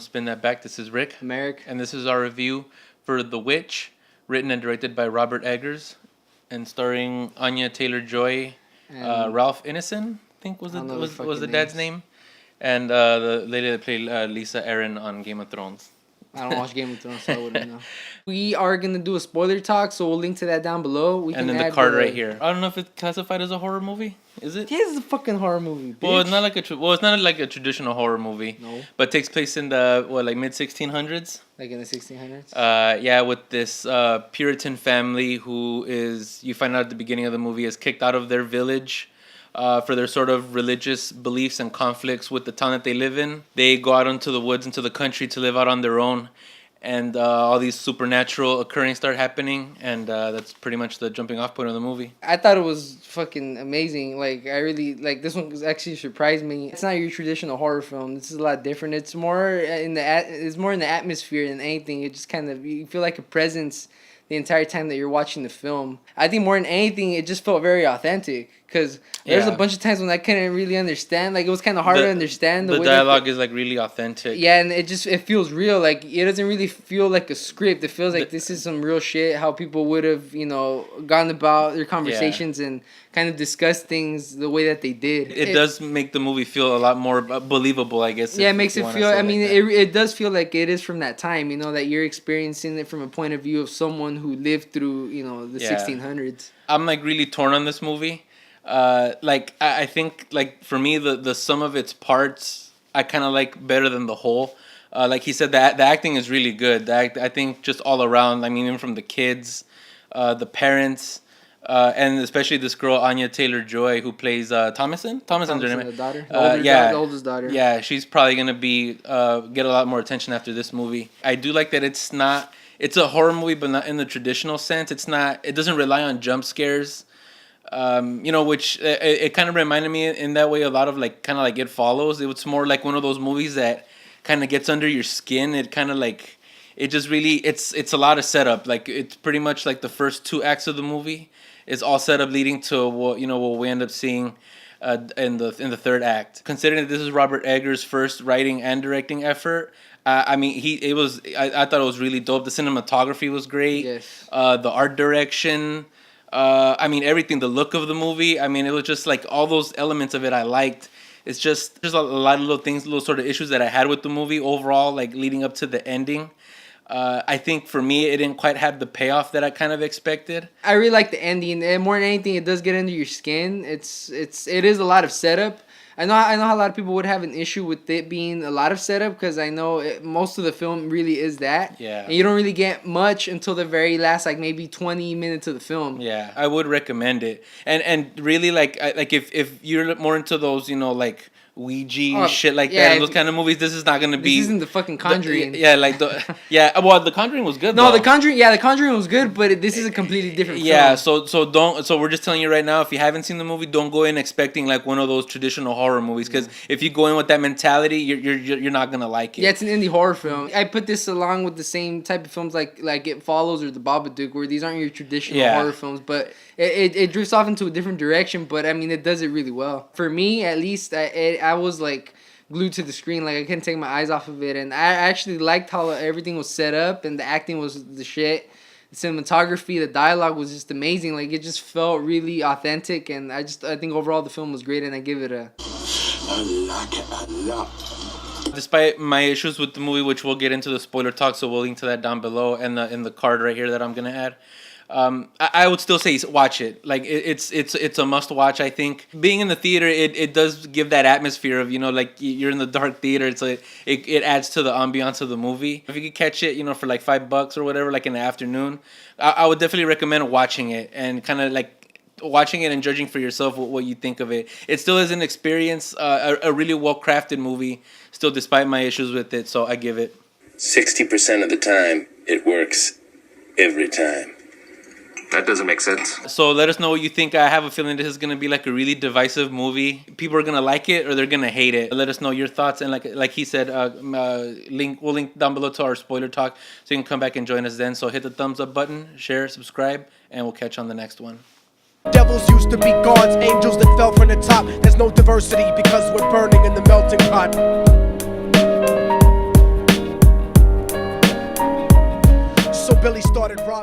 Spin That Back. This is Rick. Merrick. And this is our review for The Witch, written and directed by Robert Eggers, and starring Anya Taylor-Joy, Ralph Ineson, I think was the dad's name, and the lady that played Lisa Aaron on Game of Thrones. I don't watch Game of Thrones, so I wouldn't know. We are going to do a spoiler talk, so we'll link to that down below. And then the card right here. I don't know if it's classified as a horror movie. Is it? Yeah, it's a fucking horror movie, bitch. Well, it's not like a traditional horror movie. No. But it takes place in the, mid 1600s? Like in the 1600s? Yeah, with this Puritan family who is, you find out at the beginning of the movie, is kicked out of their village for their sort of religious beliefs and conflicts with the town that they live in. They go out into the woods, into the country to live out on their own. And all these supernatural occurrings start happening, and that's pretty much the jumping off point of the movie. I thought it was fucking amazing. Like, I really, this one actually surprised me. It's not your traditional horror film. This is a lot different. It's more in the atmosphere than anything. It just kind of, you feel like a presence the entire time that you're watching the film. I think more than anything, it just felt very authentic. Because there's a bunch of times when I couldn't really understand. Like, it was kind of hard to understand. The way dialogue is, really authentic. Yeah, and it feels real. Like, it doesn't really feel like a script. It feels like this is some real shit, how people would have, gone about their conversations and kind of discussed things the way that they did. It does make the movie feel a lot more believable, I guess. Yeah, it makes it feel, it does feel like it is from that time, that you're experiencing it from a point of view of someone who lived through, the 1600s. I'm, really torn on this movie. I think, for me, the sum of its parts I kind of like better than the whole. Like he said, the acting is really good. I think just all around, even from the kids, the parents, and especially this girl, Anya Taylor-Joy, who plays Thomason, the daughter? The oldest daughter. Yeah, she's probably going to be get a lot more attention after this movie. I do like that it's a horror movie, but not in the traditional sense. It doesn't rely on jump scares. Which it kind of reminded me in that way a lot of It Follows. It was more like one of those movies that kind of gets under your skin. It kind of it just really, it's a lot of setup. It's pretty much like the first 2 acts of the movie is all set up leading to what we end up seeing in the 3rd act. Considering that this is Robert Eggers' first writing and directing effort, I thought it was really dope. The cinematography was great. Yes. The art direction. Everything, the look of the movie. It was just all those elements of it I liked. It's just, there's a lot of little things, little sort of issues that I had with the movie overall, leading up to the ending. I think for me, it didn't quite have the payoff that I kind of expected. I really like the ending, and more than anything, it does get under your skin. It is a lot of setup. I know how a lot of people would have an issue with it being a lot of setup, because I know most of the film really is that. Yeah. And you don't really get much until the very last, maybe 20 minutes of the film. Yeah, I would recommend it. And really, if you're more into those, Ouija shit that, and those kind of movies, this is not going to be... This isn't the fucking Conjuring. The Conjuring was good, No, though. The Conjuring was good, but this is a completely different film. So we're just telling you right now, if you haven't seen the movie, don't go in expecting one of those traditional horror movies, because if you go in with that mentality, you're not going to like it. Yeah, it's an indie horror film. I put this along with the same type of films like It Follows or The Babadook, where these aren't your traditional horror films, but it drifts off into a different direction, but it does it really well. For me, at least, I was glued to the screen. I couldn't take my eyes off of it, and I actually liked how everything was set up, and the acting was the shit. The cinematography, the dialogue was just amazing. It just felt really authentic, and I think overall the film was great, and I give it a... I like it a lot. Despite my issues with the movie, which we'll get into the spoiler talk, so we'll link to that down below, and in the card right here that I'm gonna add. I would still say watch it. It's a must watch. I think being in the theater, it does give that atmosphere of you're in the dark theater. It adds to the ambiance of the movie. If you could catch it, for $5 or whatever, in the afternoon, I would definitely recommend watching it and kind of watching it and judging for yourself what you think of it. It still is an experience, a really well crafted movie. Still, despite my issues with it, so I give it 60% of the time it works every time. That doesn't make sense. So let us know what you think. I have a feeling this is going to be a really divisive movie. People are going to like it or they're going to hate it. Let us know your thoughts. And like he said, we'll link down below to our spoiler talk so you can come back and join us then. So hit the thumbs up button, share, subscribe, and we'll catch you on the next one. Devils used to be gods, angels that fell from the top. There's no diversity because we're burning in the melting pot. started robbing.